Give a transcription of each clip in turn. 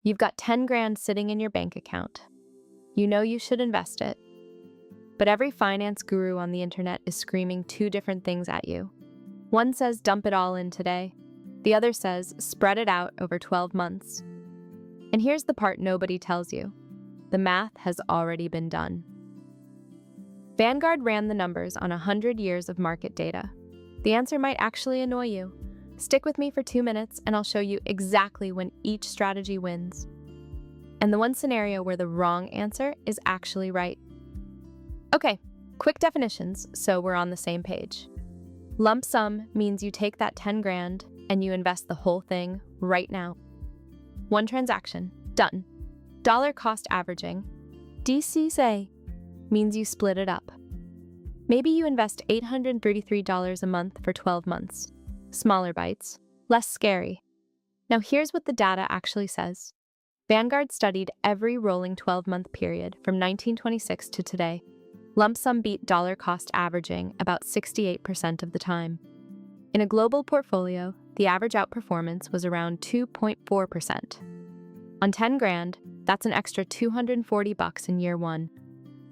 You've got 10 grand sitting in your bank account. You know you should invest it. But every finance guru on the internet is screaming two different things at you. One says dump it all in today. The other says spread it out over 12 months. And here's the part nobody tells you. The math has already been done. Vanguard ran the numbers on 100 years of market data. The answer might actually annoy you. Stick with me for 2 minutes and I'll show you exactly when each strategy wins. And the one scenario where the wrong answer is actually right. Okay, quick definitions so we're on the same page. Lump sum means you take that 10 grand and you invest the whole thing right now. One transaction, done. Dollar cost averaging, DCA, means you split it up. Maybe you invest $833 a month for 12 months. Smaller bites, less scary. Now here's what the data actually says. Vanguard studied every rolling 12-month period from 1926 to today. Lump sum beat dollar cost averaging about 68% of the time. In a global portfolio, the average outperformance was around 2.4%. On 10 grand, that's an extra $240 in year one,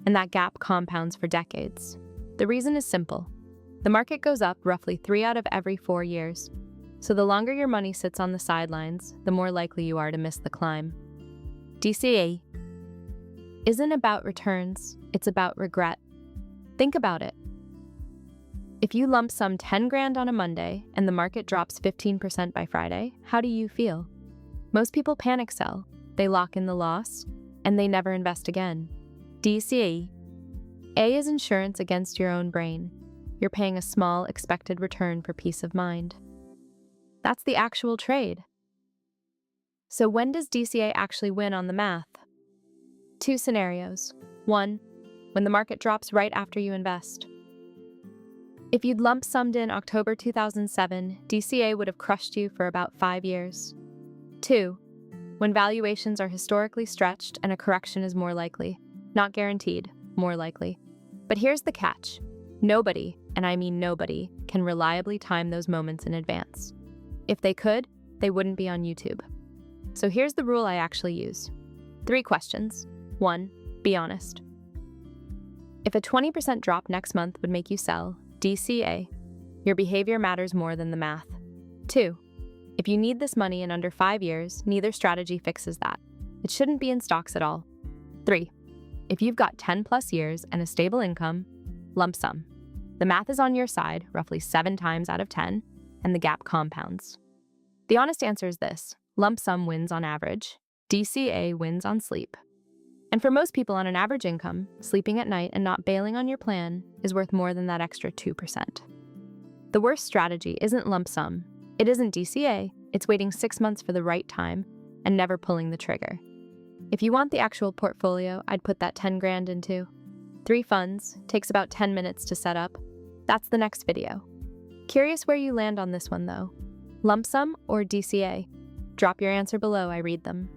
and that gap compounds for decades. The reason is simple. The market goes up roughly 3 out of every 4 years, so the longer your money sits on the sidelines, the more likely you are to miss the climb. DCA isn't about returns, it's about regret. Think about it. If you lump sum 10 grand on a Monday and the market drops 15% by Friday, how do you feel? Most people panic sell, they lock in the loss, and they never invest again. DCA is insurance against your own brain. You're paying a small expected return for peace of mind. That's the actual trade. So when does DCA actually win on the math? 2 scenarios. 1, when the market drops right after you invest. If you'd lump summed in October 2007, DCA would have crushed you for about 5 years. 2, when valuations are historically stretched and a correction is more likely. Not guaranteed, more likely. But here's the catch. Nobody, and I mean nobody, can reliably time those moments in advance. If they could, they wouldn't be on YouTube. So here's the rule I actually use. 3 questions. 1, be honest. If a 20% drop next month would make you sell, DCA, your behavior matters more than the math. 2, if you need this money in under 5 years, neither strategy fixes that. It shouldn't be in stocks at all. 3, if you've got 10 plus years and a stable income, lump sum. The math is on your side roughly 7 times out of 10, and the gap compounds. The honest answer is this: lump sum wins on average, DCA wins on sleep. And for most people on an average income, sleeping at night and not bailing on your plan is worth more than that extra 2%. The worst strategy isn't lump sum, it isn't DCA, it's waiting 6 months for the right time and never pulling the trigger. If you want the actual portfolio, I'd put that 10 grand into 3 funds, takes about 10 minutes to set up. That's the next video. Curious where you land on this one though. Lump sum or DCA? Drop your answer below, I read them.